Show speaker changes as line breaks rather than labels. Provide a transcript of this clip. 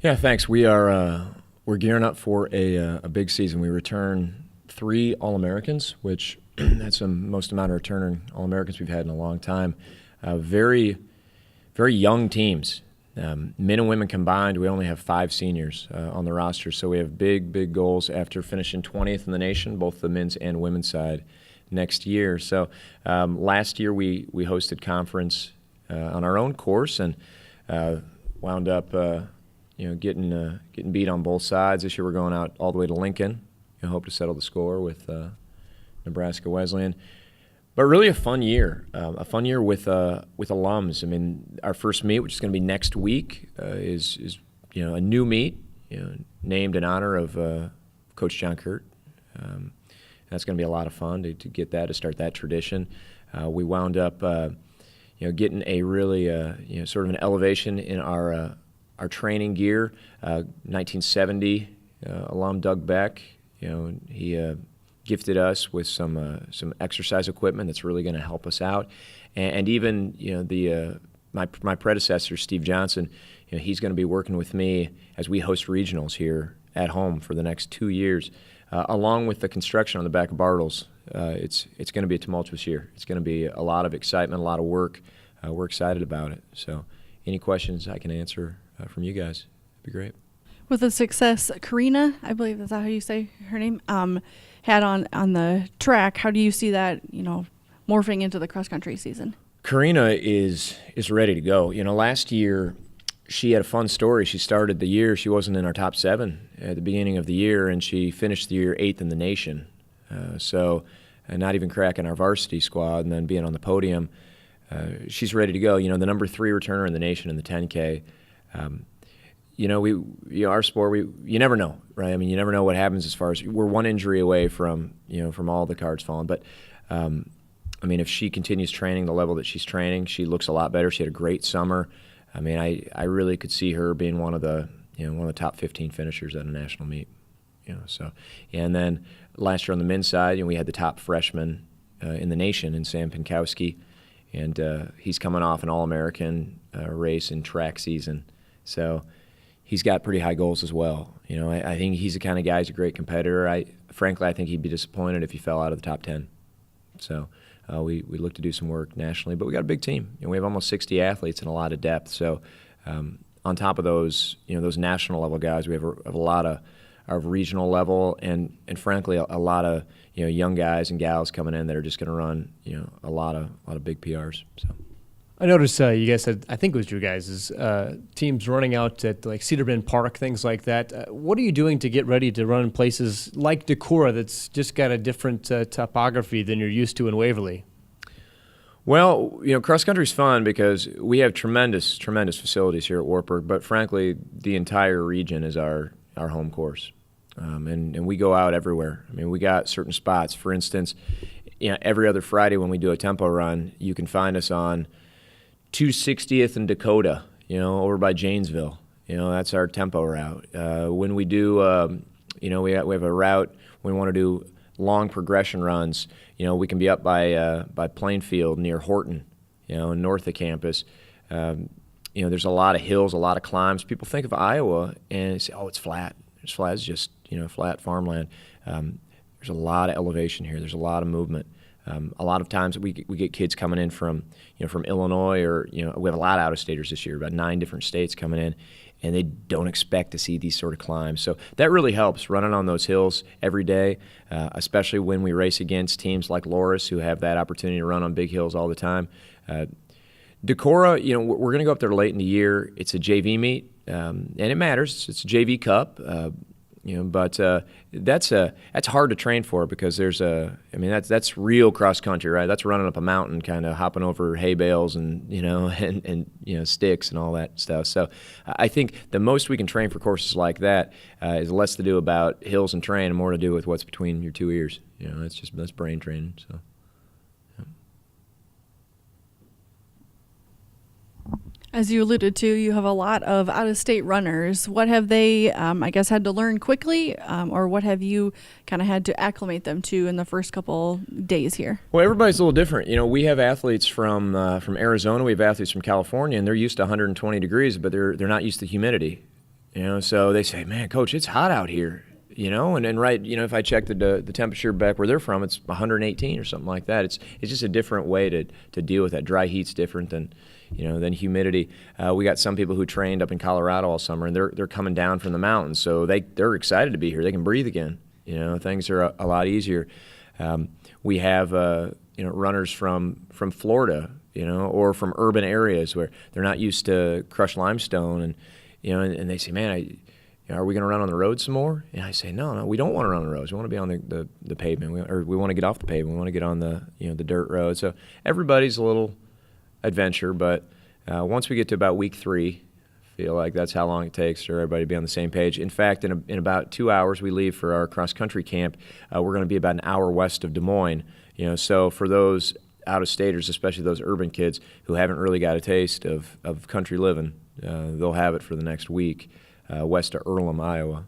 Yeah, thanks. We're gearing up for a big season. We return three All-Americans, which that's the most amount of returning All-Americans we've had in a long time. Very, very young teams. Men and women combined, we only have five seniors on the roster, so we have big, big goals after finishing 20th in the nation, both the men's and women's side, next year. So last year we hosted conference on our own course and wound up getting beat on both sides. This year we're going out all the way to Lincoln. Hope to settle the score with Nebraska Wesleyan. But really a fun year with alums. I mean, our first meet, which is going to be next week, is a new meet, named in honor of Coach John Curt. That's going to be a lot of fun to get that, to start that tradition. We wound up getting a really sort of an elevation in our training gear. 1970 alum Doug Beck, he gifted us with some exercise equipment that's really going to help us out, and even my predecessor Steve Johnson, he's going to be working with me as we host regionals here at home for the next 2 years, along with the construction on the back of Bartles. It's going to be a tumultuous year. It's going to be a lot of excitement, a lot of work. We're excited about it. So, any questions I can answer from you guys, it'd be great.
With the success Karina, I believe that's how you say her name, had on the track, how do you see that, morphing into the cross country season?
Karina is ready to go. Last year she had a fun story. She started the year, she wasn't in our top 7 at the beginning of the year, and she finished the year 8th in the nation. Not even cracking our varsity squad and then being on the podium. She's ready to go. The number 3 returner in the nation in the 10K. Our sport, you never know, right? I mean, you never know what happens as far as we're one injury away from all the cards falling. But, if she continues training the level that she's training, she looks a lot better. She had a great summer. I mean, I really could see her being one of the top 15 finishers at a national meet. And then last year on the men's side, we had the top freshman in the nation in Sam Pinkowski, and he's coming off an All-American race in track season. So he's got pretty high goals as well. I think he's the kind of guy who's a great competitor. Frankly, I think he'd be disappointed if he fell out of the top 10. So we look to do some work nationally, but we got a big team. We have almost 60 athletes and a lot of depth. So on top of those, those national level guys, we have a lot of regional level and frankly a lot of young guys and gals coming in that are just going to run a lot of big PRs. So.
I noticed you guys had, I think it was you guys' teams running out at like Cedar Bend Park, things like that. What are you doing to get ready to run in places like Decorah that's just got a different topography than you're used to in Waverly?
Well, cross country's fun because we have tremendous facilities here at Wartburg, but frankly, the entire region is our home course. And we go out everywhere. I mean, we got certain spots. For instance, every other Friday when we do a tempo run, you can find us on 260th and Dakota, over by Janesville. That's our tempo route. When we do, we have a route when we want to do long progression runs. We can be up by Plainfield near Horton, north of campus. There's a lot of hills, a lot of climbs. People think of Iowa and say, oh, it's flat. It's flat. It's just flat farmland. There's a lot of elevation here. There's a lot of movement. A lot of times we get kids coming in from Illinois, or we have a lot of out-of-staters this year, about 9 different states coming in, and they don't expect to see these sort of climbs. So that really helps running on those hills every day, especially when we race against teams like Loris who have that opportunity to run on big hills all the time. Decorah, we're going to go up there late in the year. It's a JV meet, and it matters. It's a JV Cup. But that's hard to train for because that's real cross country, right? That's running up a mountain, kind of hopping over hay bales and sticks and all that stuff. So I think the most we can train for courses like that is less to do about hills and terrain and more to do with what's between your 2 ears. That's brain training. So.
As you alluded to, you have a lot of out-of-state runners. What have they, had to learn quickly, or what have you kind of had to acclimate them to in the first couple days here?
Well, everybody's a little different. We have athletes from Arizona, we have athletes from California, and they're used to 120 degrees, but they're not used to humidity. So they say, man, Coach, it's hot out here. And right, if I check the temperature back where they're from, it's 118 or something like that. It's just a different way to deal with that. Dry heat's different than humidity. We got some people who trained up in Colorado all summer, and they're coming down from the mountains, so they're excited to be here. They can breathe again. Things are a lot easier. We have runners from Florida, or from urban areas where they're not used to crushed limestone, and they say, man, are we going to run on the road some more? And I say, no, we don't want to run on the roads. We want to be on the pavement, we want to get off the pavement. We want to get on the dirt road. So everybody's a little adventure, but once we get to about week 3, I feel like that's how long it takes for everybody to be on the same page. In fact, in about 2 hours, we leave for our cross-country camp. We're going to be about an hour west of Des Moines. So for those out-of-staters, especially those urban kids who haven't really got a taste of country living, they'll have it for the next week. West of Earlham, Iowa.